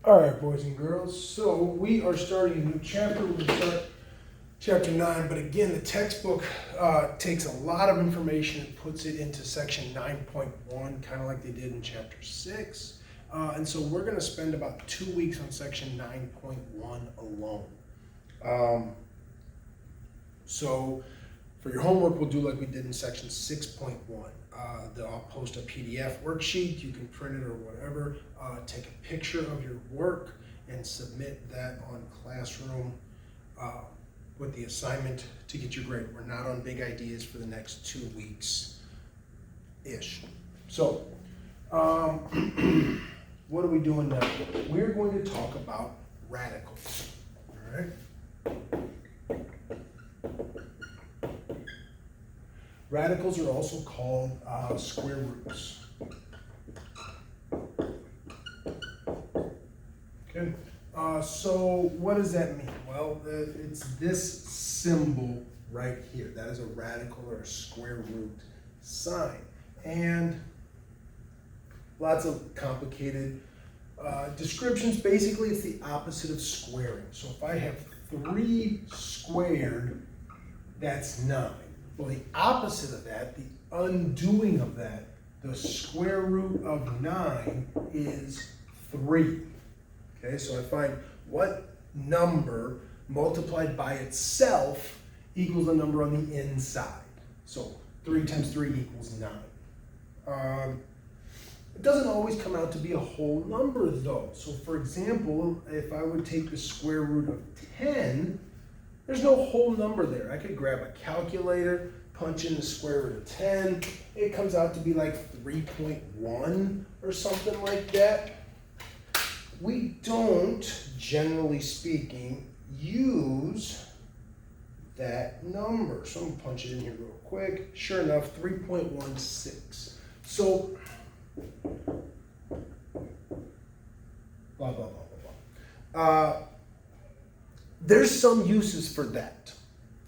All right, boys and girls, so we are starting a new chapter. We're going to start chapter 9, but again, the textbook takes a lot of information and puts it into section 9.1, kind of like they did in chapter 6. And so we're going to spend about 2 weeks on section 9.1 alone. So for your homework, we'll do like we did in section 6.1. I'll post a PDF worksheet. You can print it or whatever. Take a picture of your work and submit that on Classroom with the assignment to get your grade. We're not on big ideas for the next 2 weeks-ish. So, what are we doing now? We're going to talk about radicals. All right? Radicals are also called square roots. Okay, so what does that mean? Well, it's this symbol right here. That is a radical or a square root sign. And lots of complicated descriptions. Basically, it's the opposite of squaring. So if I have 3 squared, that's 9. Well, the opposite of that, the undoing of that, the square root of 9 is 3. Okay, so I find what number multiplied by itself equals the number on the inside. So 3 times 3 equals 9. It doesn't always come out to be a whole number though. So for example, if I would take the square root of 10, there's no whole number there. I could grab a calculator, punch in the square root of 10. It comes out to be like 3.1 or something like that. We don't, generally speaking, use that number. So I'm gonna punch it in here real quick. Sure enough, 3.16. So, blah, blah, blah, blah, blah. There's some uses for that.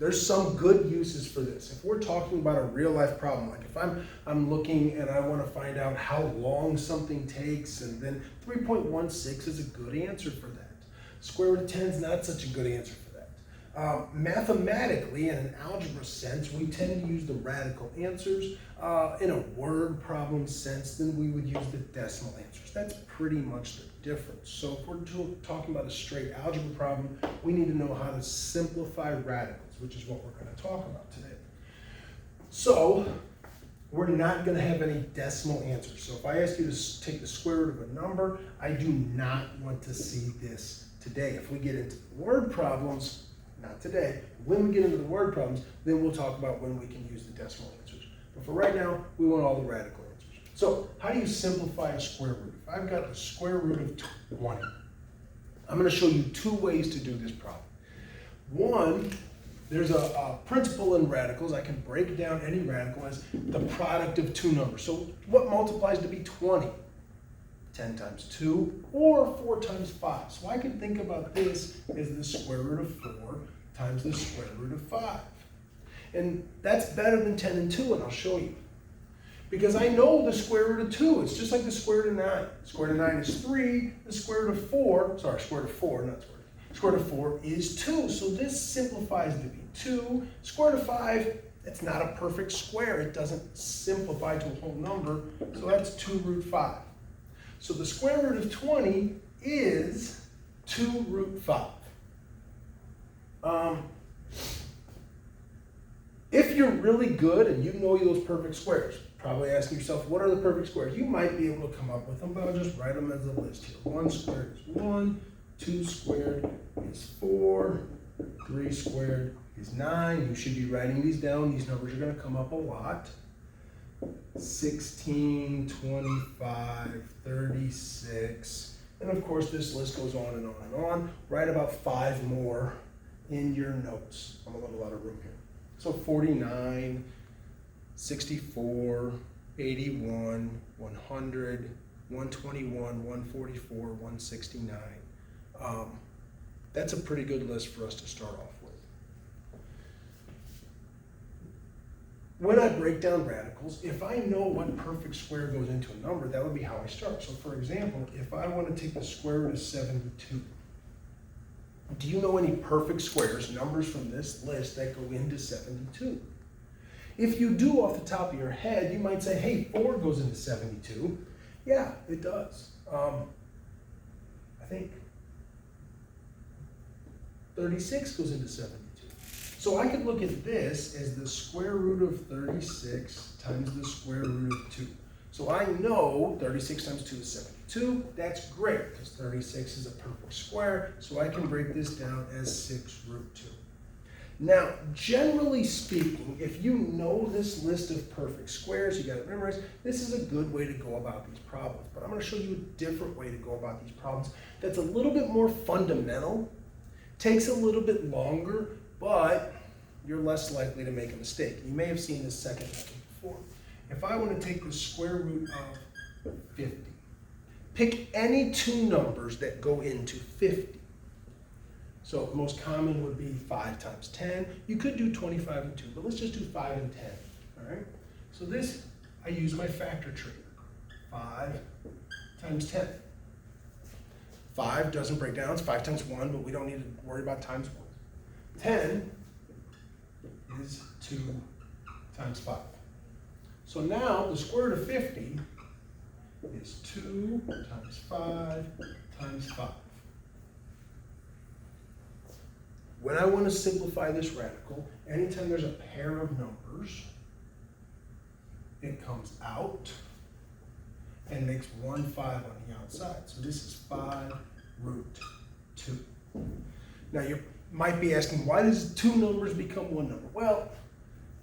There's some good uses for this. If we're talking about a real life problem, like if I'm looking and I want to find out how long something takes, and then 3.16 is a good answer for that. Square root of 10 is not such a good answer for that. Mathematically, in an algebra sense, we tend to use the radical answers. In a word problem sense, then we would use the decimal answers. That's pretty much the difference. So if we're talking about a straight algebra problem, we need to know how to simplify radicals, which is what we're going to talk about today. So we're not going to have any decimal answers. So if I ask you to take the square root of a number, I do not want to see this today. If we get into the word problems, not today, when we get into the word problems, then we'll talk about when we can use the decimal answers. But for right now, we want all the radical answers. So how do you simplify a square root? If I've got the square root of 20, I'm going to show you 2 ways to do this problem. One, there's a principle in radicals. I can break down any radical as the product of 2 numbers. So what multiplies to be 20? 10 times 2 or 4 times 5. So I can think about this as the square root of 4 times the square root of 5. And that's better than 10 and 2, and I'll show you. Because I know the square root of 2. It's just like the square root of 9. Square root of 9 is 3. The square root of 4, sorry, square root of 4, not square root. Square root of 4 is 2. So this simplifies to be 2. Square root of 5, it's not a perfect square. It doesn't simplify to a whole number. So that's 2 root 5. So the square root of 20 is 2 root 5. If you're really good and you know those perfect squares, probably asking yourself, what are the perfect squares? You might be able to come up with them, but I'll just write them as a list here. 1 squared is 1, 2 squared is 4, 3 squared is 9. You should be writing these down. These numbers are going to come up a lot. 16, 25, 36, and of course this list goes on and on and on. Write about 5 more in your notes. I'm going to leave a lot of room here. So 49, 64, 81, 100, 121, 144, 169. That's a pretty good list for us to start off with. when I break down radicals, if I know what perfect square goes into a number, that would be how I start. So for example, if I want to take the square root of 72, do you know any perfect squares, numbers from this list that go into 72? If you do off the top of your head, you might say, hey, 4 goes into 72. Yeah, it does. I think 36 goes into 72. So I could look at this as the square root of 36 times the square root of 2. So I know 36 times 2 is 72. That's great, because 36 is a perfect square, so I can break this down as 6 root 2. Now, generally speaking, if you know this list of perfect squares, you got to memorize, this is a good way to go about these problems. But I'm going to show you a different way to go about these problems that's a little bit more fundamental, takes a little bit longer, but you're less likely to make a mistake. You may have seen this second method before. If I want to take the square root of 50, pick any two numbers that go into 50. So the most common would be 5 times 10. You could do 25 and 2, but let's just do 5 and 10, all right? So this, I use my factor tree. 5 times 10. 5 doesn't break down, it's 5 times 1, but we don't need to worry about times 1. 10 is 2 times 5. So now the square root of 50 is 2 times 5 times 5. When I want to simplify this radical, anytime there's a pair of numbers, it comes out and makes 1 5 on the outside. So this is 5 root 2. Now you might be asking, why does two numbers become one number? Well,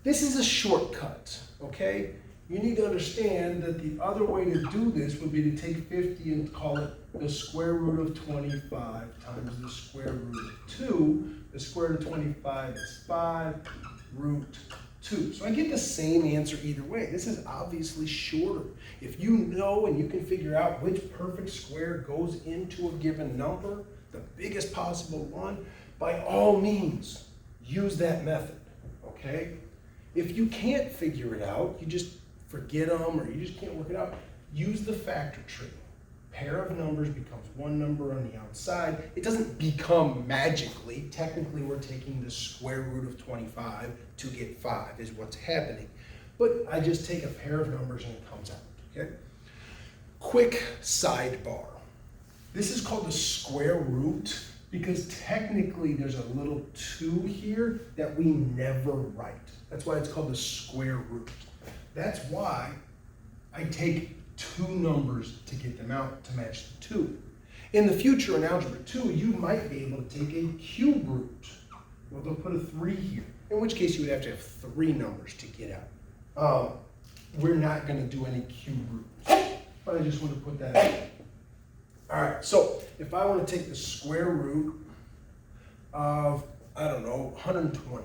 this is a shortcut, okay? You need to understand that the other way to do this would be to take 50 and call it the square root of 25 times the square root of 2. The square root of 25 is 5 root 2. So I get the same answer either way. This is obviously shorter. If you know and you can figure out which perfect square goes into a given number, the biggest possible one, by all means, use that method, okay? If you can't figure it out, you just forget them or you just can't work it out, use the factor tree. Pair of numbers becomes one number on the outside. It doesn't become magically. Technically, we're taking the square root of 25 to get 5 is what's happening. But I just take a pair of numbers and it comes out, okay? Quick sidebar. This is called the square root because technically there's a little 2 here that we never write. That's why it's called the square root. That's why I take two numbers to get them out to match the 2. In the future, in Algebra 2, you might be able to take a cube root. Well, they'll put a 3 here, in which case you would have to have 3 numbers to get out. We're not going to do any cube roots, but I just want to put that in. All right, so if I want to take the square root of, I don't know, 120.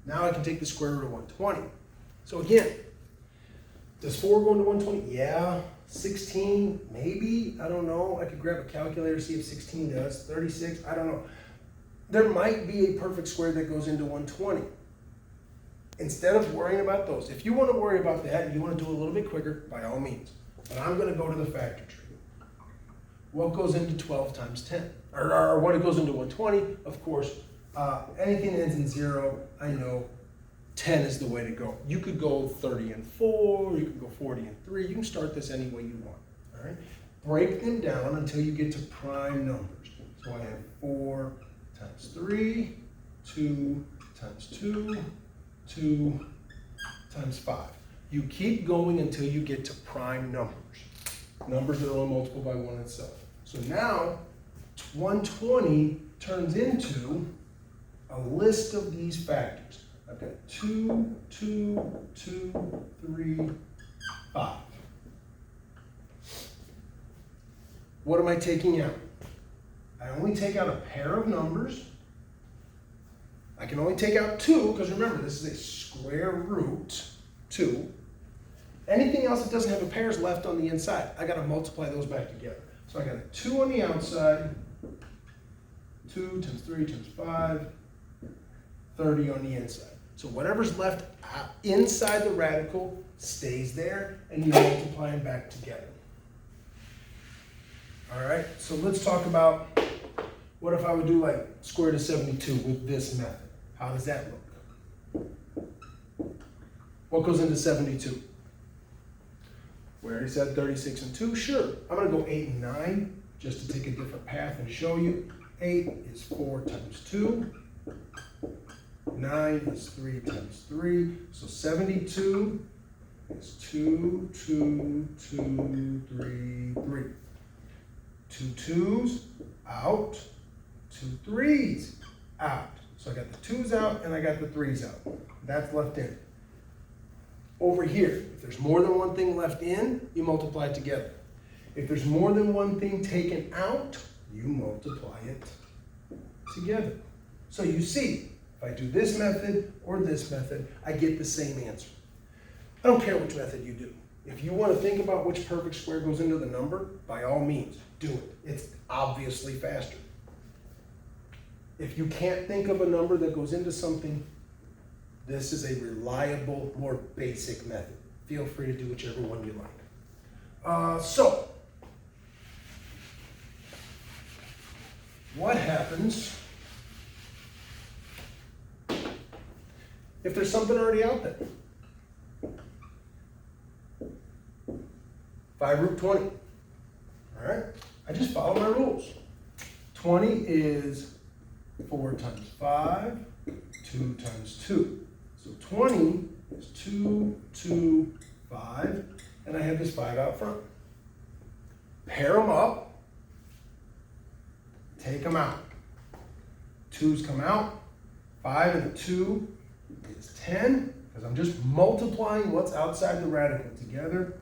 Now I can take the square root of 120. So again, does 4 go into 120? Yeah. 16, maybe, I don't know. I could grab a calculator, see if 16 does. 36, I don't know. There might be a perfect square that goes into 120. Instead of worrying about those, if you want to worry about that and you want to do it a little bit quicker, by all means. But I'm going to go to the factor tree. What goes into 12 times 10? Or what goes into 120? Of course, anything that ends in 0, I know 10 is the way to go. You could go 30 and 4, you could go 40 and 3. You can start this any way you want. All right? Break them down until you get to prime numbers. So I have 4 times 3, 2 times 2, 2 times 5. You keep going until you get to prime numbers. Numbers that are only multiple by 1 itself. So now 120 turns into a list of these factors. I've got 2, 2, 2, 3, 5. What am I taking out? I only take out a pair of numbers. I can only take out 2, because remember, this is a square root 2. Anything else that doesn't have a pair is left on the inside. I got to multiply those back together. So I got a 2 on the outside, 2 times 3 times 5, 30 on the inside. So whatever's left inside the radical stays there, and you multiply them back together. All right, so let's talk about what if I would do like square root of 72 with this method. How does that look? What goes into 72? We already said 36 and 2. Sure, I'm going to go 8 and 9 just to take a different path and show you. 8 is 4 times 2. 9 is 3 times 3. So 72 is 2, 2, 2, 3, 3. 2 2s out, 2 3s out. So I got the 2s out and I got the 3s out. That's left in. Over here, if there's more than one thing left in, you multiply it together. If there's more than one thing taken out, you multiply it together. So you see, if I do this method or this method, I get the same answer. I don't care which method you do. If you want to think about which perfect square goes into the number, by all means, do it. It's obviously faster. If you can't think of a number that goes into something, this is a reliable, more basic method. Feel free to do whichever one you like. So, what happens if there's something already out there? 5 root 20. All right, I just follow my rules. 20 is 4 times 5, 2 times 2. So 20 is 2, 2, 5, and I have this 5 out front. Pair them up, take them out. 2's come out, 5 and a 2 is 10, because I'm just multiplying what's outside the radical together.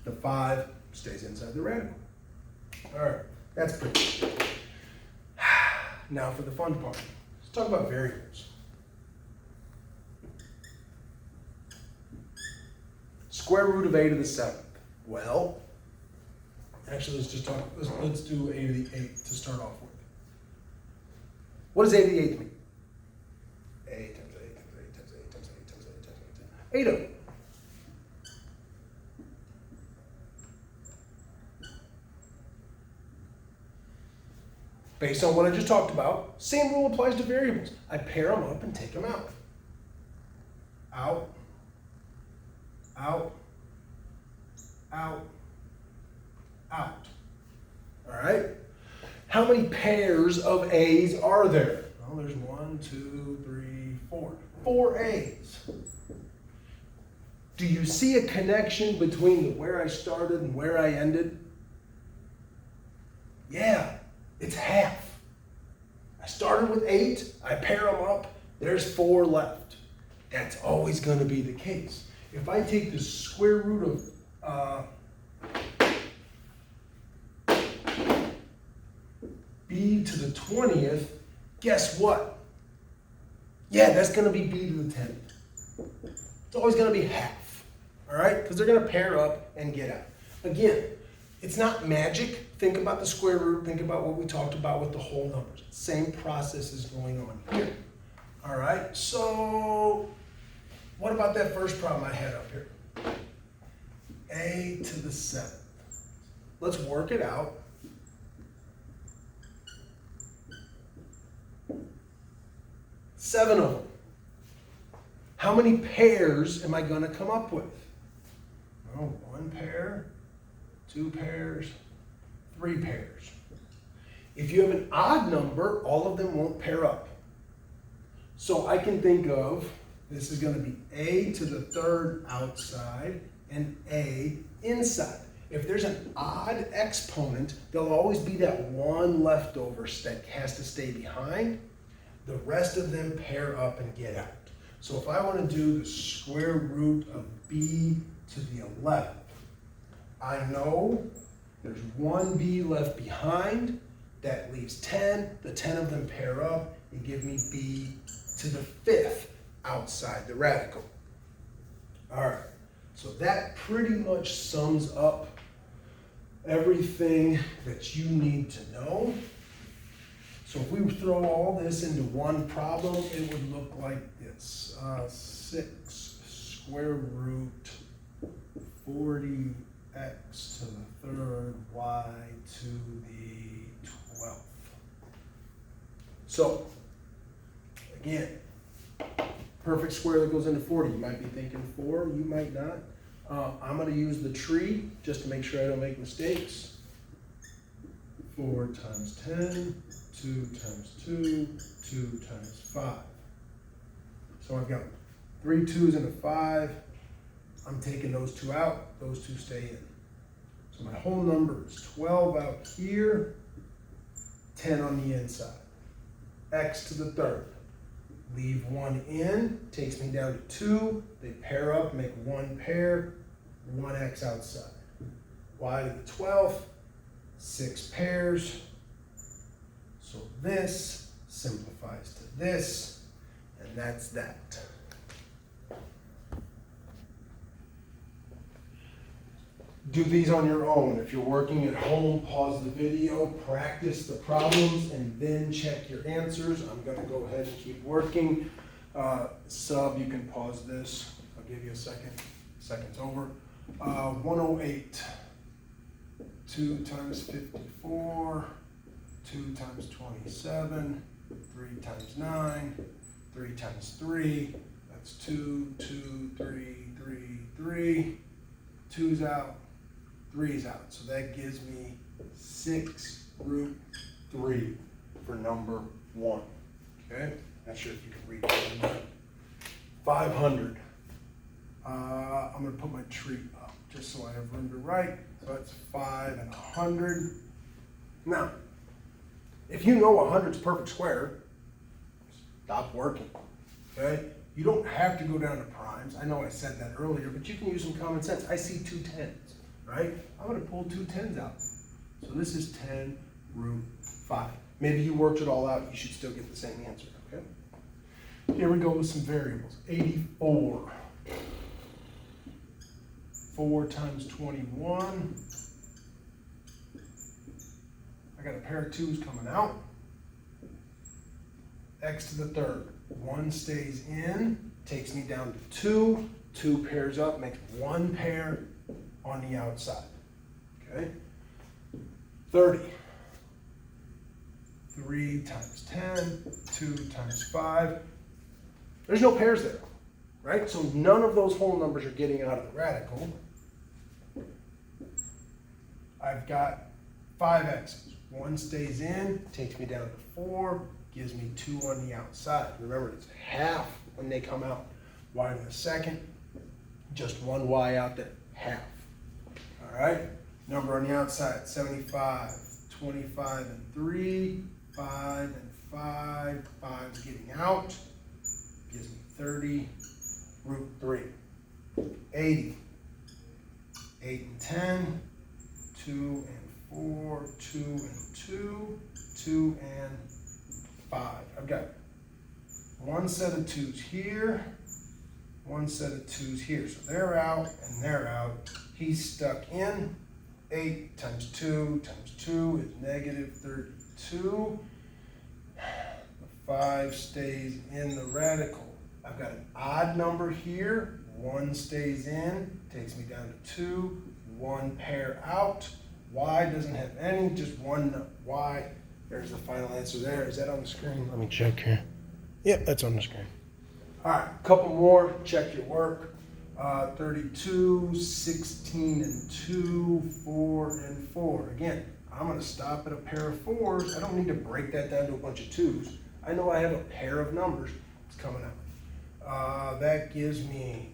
The 5 stays inside the radical. All right, that's pretty good. Now for the fun part. Let's talk about variables. Square root of a to the 7th. Well, actually, let's do a to the 8th to start off with. What does a to the 8th mean? A times a times a times a times a times a times a 8 of them. Based on what I just talked about, same rule applies to variables. I pair them up and take them out. Out, out, out, out. All right? How many pairs of A's are there? Well, there's 1, 2, 3, 4. 4 A's. Do you see a connection between where I started and where I ended? Yeah. It's half. I started with 8, I pair them up, there's 4 left. That's always going to be the case. If I take the square root of b to the 20th, guess what? Yeah, that's going to be b to the 10th. It's always going to be half, all right? Because they're going to pair up and get out. Again, it's not magic. Think about the square root. Think about what we talked about with the whole numbers. Same process is going on here. All right, so what about that first problem I had up here? A to the 7th. Let's work it out. Seven of them. How many pairs am I going to come up with? Oh, 1 pair, 2 pairs, 3 pairs. If you have an odd number, all of them won't pair up. So I can think of, this is going to be a to the 3rd outside and a inside. If there's an odd exponent, there'll always be that one leftover that has to stay behind. The rest of them pair up and get out. So if I want to do the square root of b to the 11th, I know there's 1b left behind. That leaves 10. The 10 of them pair up and give me b to the 5th outside the radical. All right, so that pretty much sums up everything that you need to know So if we throw all this into one problem, it would look like this. 6 square root 40x to the third y to the 12th. So, again, perfect square that goes into 40. You might be thinking 4, you might not. I'm going to use the tree just to make sure I don't make mistakes. 4 times 10, 2 times 2, 2 times 5. So I've got 3 2s and a 5. I'm taking those 2 out, those 2 stay in. So my whole number is 12 out here, 10 on the inside. X to the third. Leave 1 in, takes me down to 2. They pair up, make 1 pair, 1x outside. Y to the 12th, 6 pairs. So this simplifies to this, and that's that. Do these on your own. If you're working at home, pause the video, practice the problems, and then check your answers. I'm going to go ahead and keep working. Sub, you can pause this. I'll give you a second. Second's over. 108. 2 times 54. 2 times 27. 3 times 9. 3 times 3. That's 2, 2, 3, 3, 3. 2's out. 3's out. So that gives me 6 root 3 for number 1. Okay? Not sure if you can read that. 500. I'm going to put my tree up just so I have room to write. So that's 5 and 100. Now, if you know 100's perfect square, stop working. Okay? You don't have to go down to primes. I know I said that earlier, but you can use some common sense. I see 2 10s, right? I'm going to pull 2 10s out. So this is 10 root 5. Maybe you worked it all out. You should still get the same answer, okay? Here we go with some variables. 84. 4 times 21. I got a pair of 2's coming out. X to the third. 1 stays in, takes me down to 2. 2 pairs up, makes 1 pair on the outside. Okay? 30. 3 times 10, 2 times 5. There's no pairs there, right? So none of those whole numbers are getting out of the radical. I've got 5 x's. 1 stays in, takes me down to 4, gives me 2 on the outside. Remember, it's half when they come out. Y to the second, just 1 y out there, half. All right, number on the outside, 75, 25 and 3, 5 and 5, 5's getting out, gives me 30, root 3. 80, 8 and 10, 2 and 4, 2 and 2, 2 and 5. I've got 1 set of 2's here, 1 set of 2's here. So they're out and they're out. He's stuck in. 8 times 2 times 2 is negative 32. The 5 stays in the radical. I've got an odd number here. 1 stays in, takes me down to 2. 1 pair out. Y doesn't have any, just 1 Y. There's the final answer there. Is that on the screen? Let me check here. Yep, that's on the screen. All right, a couple more. Check your work. 32, 16 and 2, 4 and 4. Again, I'm going to stop at a pair of 4s. I don't need to break that down to a bunch of 2s. I know I have a pair of numbers. It's coming out. That gives me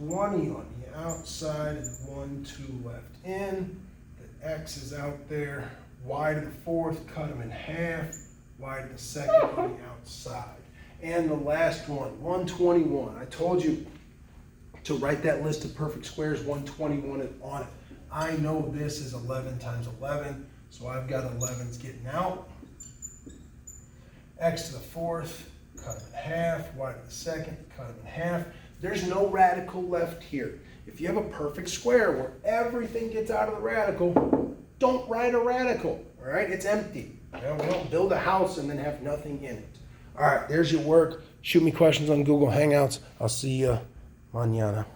20 on the outside and 1, 2 left in. The X is out there. Y to the 4th, cut them in half. Y to the 2nd on the outside. And the last one, 121. I told you to write that list of perfect squares, 121 is on it. I know this is 11 times 11, so I've got 11's getting out. X to the 4th, cut them in half. Y to the 2nd, cut them in half. There's no radical left here. If you have a perfect square where everything gets out of the radical, don't write a radical, all right? It's empty. You know, we don't build a house and then have nothing in it. All right, there's your work. Shoot me questions on Google Hangouts. I'll see you mañana.